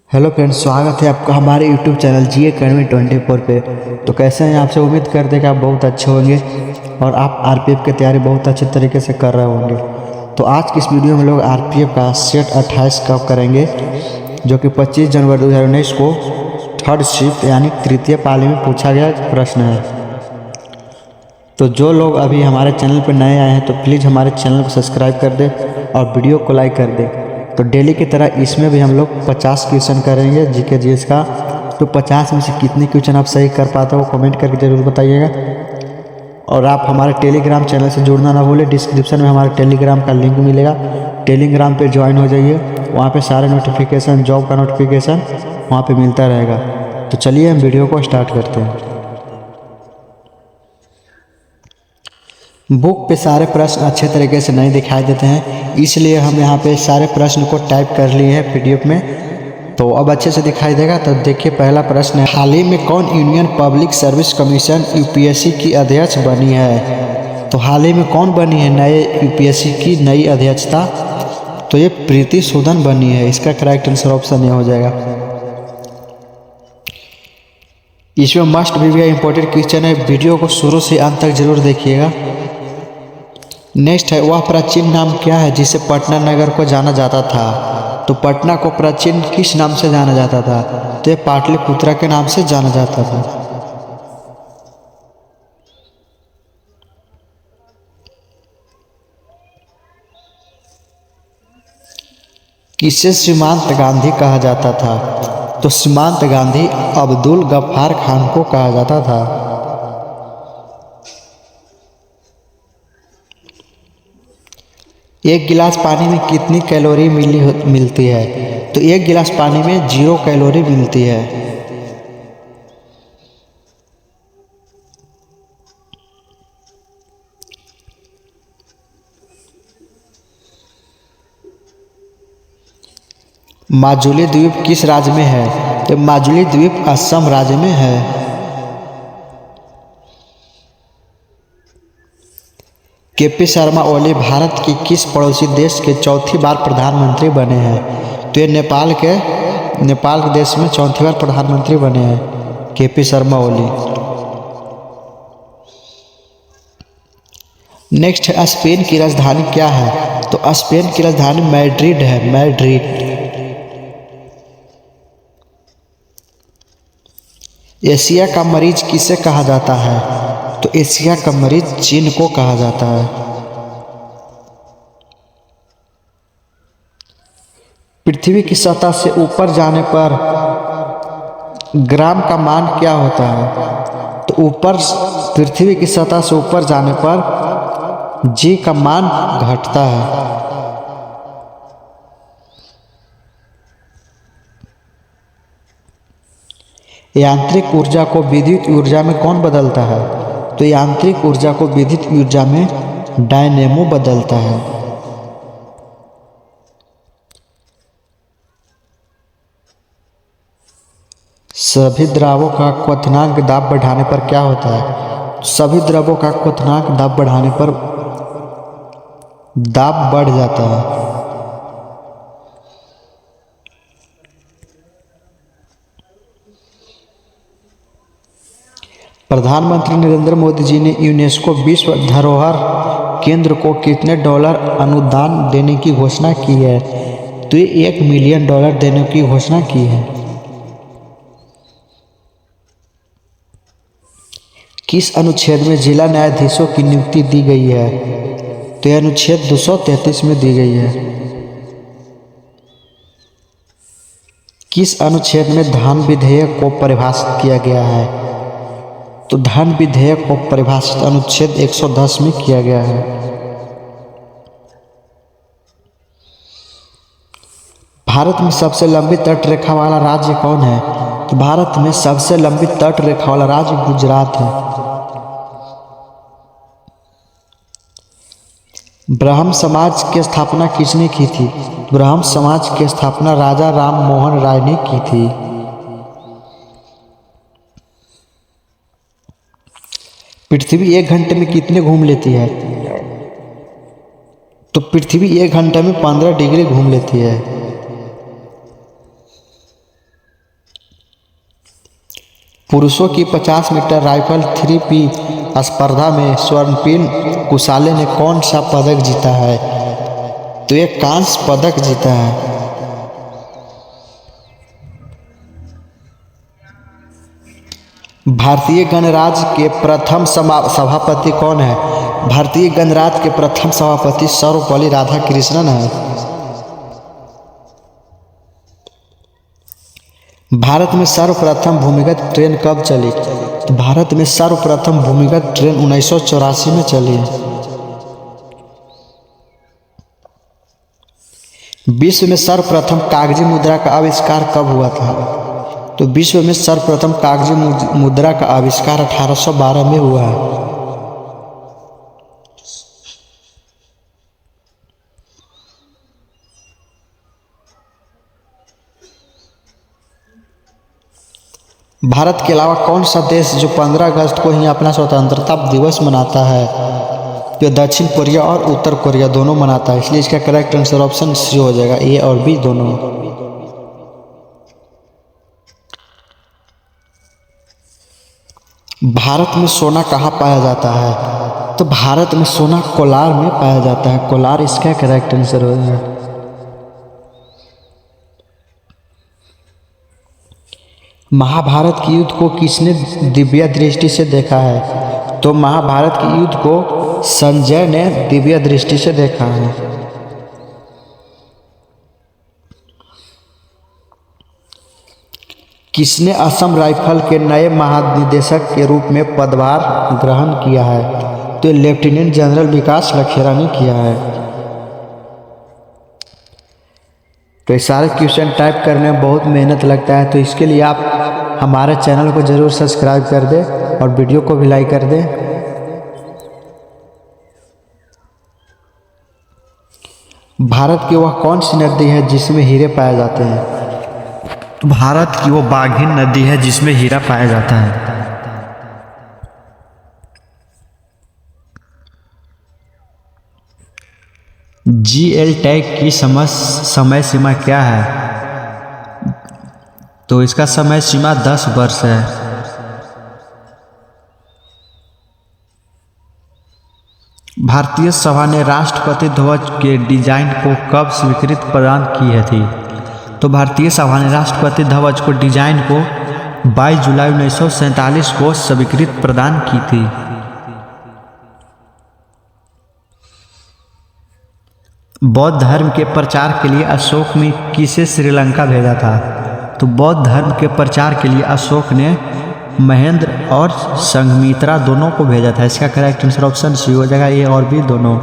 Hello friends, स्वागत है आपका हमारे यूट्यूब चैनल जी अकेडमी 24 पे। तो कैसे हैं आपसे उम्मीद करते हैं कि आप बहुत अच्छे होंगे और आप आरपीएफ की तैयारी बहुत अच्छे तरीके से कर रहे होंगे। तो आज की इस वीडियो में लोग आरपीएफ का सेट 28 का करेंगे, जो कि 25 जनवरी 2019 को थर्ड शिफ्ट यानी तृतीय पाली में पूछा गया प्रश्न है। तो जो लोग अभी हमारे चैनल पर नए आए हैं तो प्लीज़ हमारे चैनल को सब्सक्राइब कर दें और वीडियो को लाइक कर दें। तो डेली की तरह इसमें भी हम लोग 50 क्वेश्चन करेंगे जीके जीएस का। तो 50 में से कितने क्वेश्चन आप सही कर पाते हो कमेंट करके ज़रूर बताइएगा। और आप हमारे टेलीग्राम चैनल से जुड़ना ना भूलें, डिस्क्रिप्शन में हमारे टेलीग्राम का लिंक मिलेगा। टेलीग्राम पे ज्वाइन हो जाइए, वहाँ पे सारे नोटिफिकेशन, जॉब का नोटिफिकेशन वहाँ पे मिलता रहेगा। तो चलिए हम वीडियो को स्टार्ट करते हैं। बुक पे सारे प्रश्न अच्छे तरीके से नहीं दिखाई देते हैं, इसलिए हम यहाँ पे सारे प्रश्न को टाइप कर लिए हैं पीडीएफ में। तो अब अच्छे से दिखाई देगा। तो देखिए, पहला प्रश्न है, हाल ही में कौन union public service commission UPSC की अध्यक्ष बनी है? तो हाल ही में कौन बनी है नए यूपीएससी की नई अध्यक्षता? तो ये प्रीति सूदन बनी है। इसका करेक्ट आंसर ऑप्शन ये हो जाएगा। इसमें मस्ट भी इंपॉर्टेंट क्वेश्चन है, वीडियो को शुरू से अंत तक जरूर देखिएगा। नेक्स्ट है, वह प्राचीन नाम क्या है जिसे पटना नगर को जाना जाता था? तो पटना को प्राचीन किस नाम से जाना जाता था? तो ये पाटलिपुत्रा के नाम से जाना जाता था। किसे सीमांत गांधी कहा जाता था? तो सीमांत गांधी अब्दुल गफ्फार खान को कहा जाता था। एक गिलास पानी में कितनी कैलोरी मिलती है? तो एक गिलास पानी में 0 कैलोरी मिलती है। माजुली द्वीप किस राज्य में है? तो माजुली द्वीप असम राज्य में है। केपी शर्मा ओली भारत की किस पड़ोसी देश के चौथी बार प्रधानमंत्री बने हैं? तो ये नेपाल के देश में चौथी बार प्रधानमंत्री बने हैं केपी शर्मा ओली। नेक्स्ट है, स्पेन की राजधानी क्या है? तो स्पेन की राजधानी मैड्रिड है, मैड्रिड। एशिया का मरीज किसे कहा जाता है? तो एशिया का मरीज चीन को कहा जाता है। पृथ्वी की सतह से ऊपर जाने पर ग्राम का मान क्या होता है? तो पृथ्वी की सतह से ऊपर जाने पर जी का मान घटता है। यांत्रिक ऊर्जा को विद्युत ऊर्जा में कौन बदलता है? तो यांत्रिक ऊर्जा को विद्युत ऊर्जा में डायनेमो बदलता है। सभी द्रवों का क्वथनांक दाब बढ़ाने पर क्या होता है? सभी द्रवों का क्वथनांक दाब बढ़ाने पर दाब बढ़ जाता है। प्रधानमंत्री नरेंद्र मोदी जी ने यूनेस्को विश्व धरोहर केंद्र को कितने डॉलर अनुदान देने की घोषणा की है? तो ये $1 मिलियन देने की घोषणा की है। किस अनुच्छेद में जिला न्यायाधीशों की नियुक्ति दी गई है? तो यह अनुच्छेद 233 में दी गई है। किस अनुच्छेद में धन विधेयक को परिभाषित किया गया है? तो धन विधेयक को परिभाषित अनुच्छेद 110 में किया गया है। भारत में सबसे लंबी तट रेखा वाला राज्य कौन है? तो भारत में सबसे लंबी तट रेखा वाला राज्य गुजरात है। ब्राह्म समाज की स्थापना किसने की थी? ब्राह्म समाज की स्थापना राजा राम मोहन राय ने की थी। पृथ्वी 1 घंटे में कितने घूम लेती है? तो पृथ्वी 1 घंटे में 15 डिग्री घूम लेती है। पुरुषों की 50 मीटर राइफल 3P स्पर्धा में स्वर्णपिन कुशाले ने कौन सा पदक जीता है? तो ये कांस्य पदक जीता है। भारतीय गणराज्य के प्रथम सभापति कौन है? भारतीय गणराज्य के प्रथम सभापति सर्वपल्ली राधाकृष्णन है। भारत में सर्वप्रथम भूमिगत ट्रेन कब चली? तो भारत में सर्वप्रथम भूमिगत ट्रेन 1984 में चली है। विश्व में सर्वप्रथम कागजी मुद्रा का आविष्कार कब हुआ था? तो विश्व में सर्वप्रथम कागजी मुद्रा का आविष्कार 1812 में हुआ है। भारत के अलावा कौन सा देश जो 15 अगस्त को ही अपना स्वतंत्रता दिवस मनाता है? तो दक्षिण कोरिया और उत्तर कोरिया दोनों मनाता है, इसलिए इसका करेक्ट आंसर ऑप्शन सी हो जाएगा, ए और बी दोनों। भारत में सोना कहाँ पाया जाता है? तो भारत में सोना कोलार में पाया जाता है, कोलार इसका करेक्ट आंसर हो जाएगा। महाभारत के युद्ध को किसने दिव्य दृष्टि से देखा है? तो महाभारत के युद्ध को संजय ने दिव्य दृष्टि से देखा है। किसने असम राइफल के नए महानिदेशक के रूप में पदभार ग्रहण किया है? तो लेफ्टिनेंट जनरल विकास लखेरा ने किया है। तो ये सारे क्वेश्चन टाइप करने में बहुत मेहनत लगता है, तो इसके लिए आप हमारे चैनल को ज़रूर सब्सक्राइब कर दें और वीडियो को भी लाइक कर दें। भारत की वह कौन सी नदी है जिसमें हीरे पाए जाते हैं? तो भारत की वो बाघिन नदी है जिसमें हीरा पाया जाता है। GL टैग की समय सीमा क्या है? तो इसका समय सीमा 10 वर्ष है। भारतीय सभा ने राष्ट्रपति ध्वज के डिजाइन को कब स्वीकृति प्रदान की थी? तो भारतीय सभा ने राष्ट्रपति ध्वज को डिजाइन को 22 जुलाई 1947 को स्वीकृति प्रदान की थी। बौद्ध धर्म के प्रचार के लिए अशोक ने किसे श्रीलंका भेजा था? तो बौद्ध धर्म के प्रचार के लिए अशोक ने महेंद्र और संघमित्रा दोनों को भेजा था। इसका करेक्ट आंसर ऑप्शन सी हो जाएगा, ए और बी दोनों।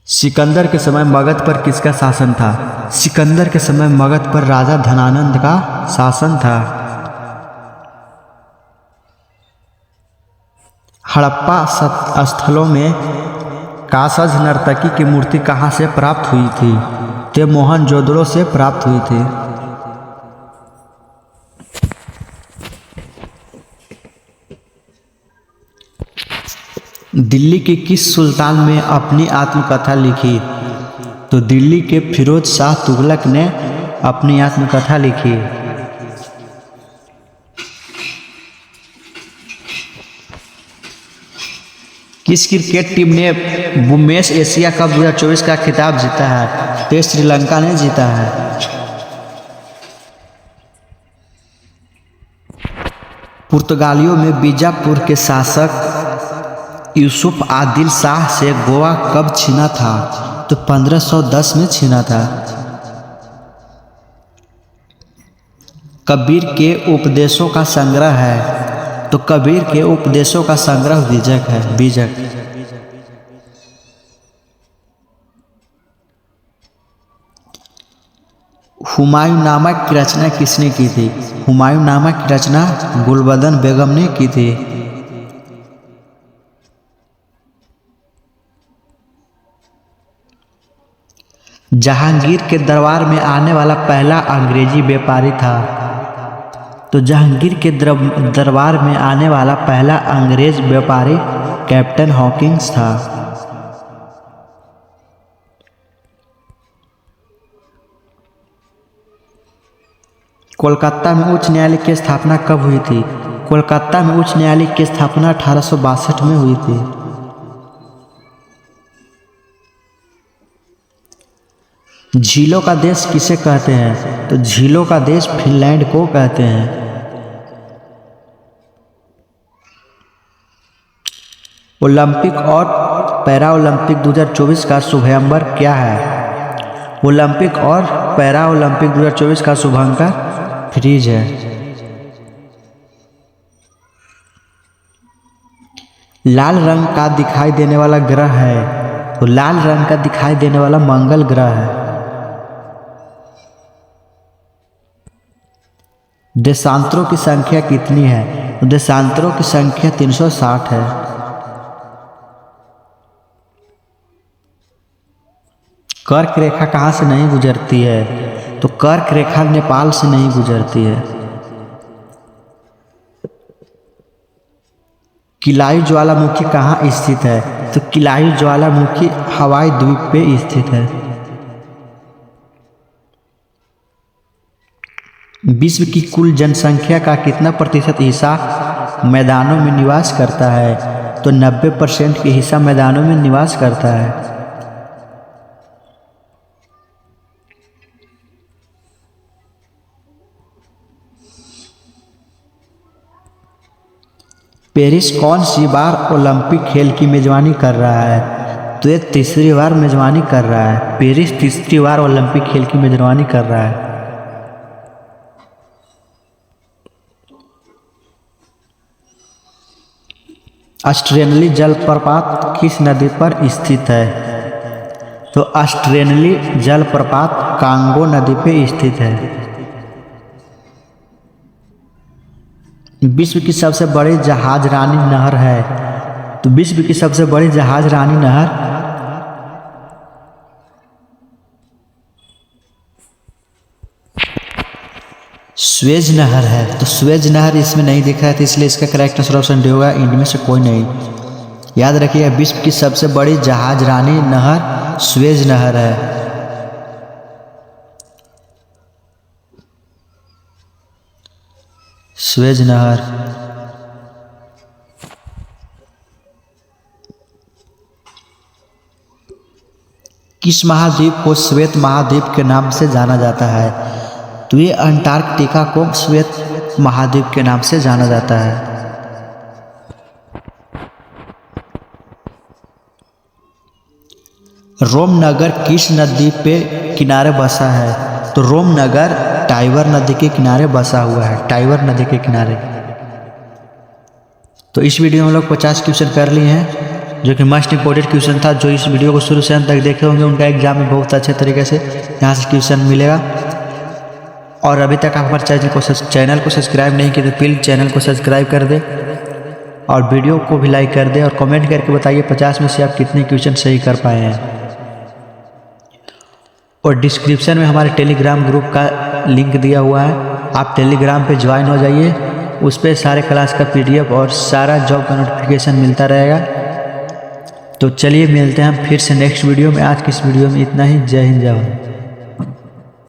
सिकंदर के समय मगध पर किसका शासन था? सिकंदर के समय मगध पर राजा धनानंद का शासन था। हड़प्पा स्थलों में कासज नर्तकी की मूर्ति कहाँ से प्राप्त हुई थी? तो मोहनजोदड़ो से प्राप्त हुई थी। दिल्ली के किस सुल्तान ने अपनी आत्मकथा लिखी? तो दिल्ली के फिरोज शाह तुगलक ने अपनी आत्मकथा लिखी। किस क्रिकेट टीम ने वुमेन्स एशिया कप 2024 का खिताब जीता है? तो श्रीलंका ने जीता है। पुर्तगालियों में बीजापुर के शासक यूसुफ आदिल शाह से गोवा कब छीना था? तो 1510 में छीना था। कबीर के उपदेशों का संग्रह है? तो कबीर के उपदेशों का संग्रह बीजक है, बीजक। हुमायूंनामा की रचना किसने की थी? हुमायूंनामा की रचना गुलबदन बेगम ने की थी। जहांगीर के दरबार में आने वाला पहला अंग्रेजी व्यापारी था? तो जहांगीर के दरबार में आने वाला पहला अंग्रेज व्यापारी कैप्टन हॉकिंस था। कोलकाता में उच्च न्यायालय की स्थापना कब हुई थी? कोलकाता में उच्च न्यायालय की स्थापना 1862 में हुई थी। झीलों का देश किसे कहते हैं? तो झीलों का देश फिनलैंड को कहते हैं। ओलंपिक और पैरा ओलंपिक 2024 का शुभारंभ क्या है? ओलंपिक और पैरा ओलंपिक 2024 का शुभारंभ फ्रीज है। लाल रंग का दिखाई देने वाला ग्रह है, तो लाल रंग का दिखाई देने वाला मंगल ग्रह है। देशांतरों की संख्या कितनी है? तो देशांतरों की संख्या 360 है। कर्क रेखा कहाँ से नहीं गुजरती है? तो कर्क रेखा नेपाल से नहीं गुजरती है। किलायु ज्वालामुखी कहाँ स्थित है? तो किलायु ज्वालामुखी हवाई द्वीप पे स्थित है। विश्व की कुल जनसंख्या का कितना प्रतिशत हिस्सा मैदानों में निवास करता है? तो 90% के हिस्सा मैदानों में निवास करता है। पेरिस कौन सी बार ओलंपिक खेल की मेजबानी कर रहा है? तो ये तीसरी बार मेजबानी कर रहा है। पेरिस तीसरी बार ओलंपिक खेल की मेजबानी कर रहा है। ऑस्ट्रेनली जलप्रपात किस नदी पर स्थित है? तो ऑस्ट्रेनली जलप्रपात कांगो नदी पर स्थित है। विश्व की सबसे बड़ी जहाज रानी नहर है? तो विश्व की सबसे बड़ी जहाज रानी नहर स्वेज नहर है। तो स्वेज नहर इसमें नहीं दिख रहा है, तो इसलिए इसका करेक्ट आंसर ऑप्शन डी होगा। इनमें से कोई नहीं। याद रखिएगा, विश्व की सबसे बड़ी जहाज रानी नहर स्वेज नहर है। स्वेज नहर। किस महाद्वीप को श्वेत महाद्वीप के नाम से जाना जाता है? तो ये अंटार्कटिका को श्वेत महाद्वीप के नाम से जाना जाता है। रोम नगर किस नदी पे किनारे बसा है? तो रोम नगर टाइबर नदी के किनारे बसा हुआ है। टाइबर नदी के किनारे। तो इस वीडियो में हम लोग 50 क्वेश्चन कर लिए हैं, जो कि मोस्ट इंपॉर्टेंट क्वेश्चन था। जो इस वीडियो को शुरू से अंत तक देखे होंगे, उनका एग्जाम में बहुत अच्छे तरीके से यहाँ से क्वेश्चन मिलेगा। और अभी तक आप हमारे चैनल को सब्सक्राइब नहीं किए तो प्लीज़ चैनल को सब्सक्राइब कर दें और वीडियो को भी लाइक कर दें और कमेंट करके बताइए 50 में से आप कितने क्वेश्चन सही कर पाए हैं। और डिस्क्रिप्शन में हमारे टेलीग्राम ग्रुप का लिंक दिया हुआ है, आप टेलीग्राम पे ज्वाइन हो जाइए। उस पर सारे क्लास का PDF और सारा जॉब का नोटिफिकेशन मिलता रहेगा। तो चलिए मिलते हैं हम फिर से नेक्स्ट वीडियो में। आज की इस वीडियो में इतना ही। जय हिंद, जय भारत।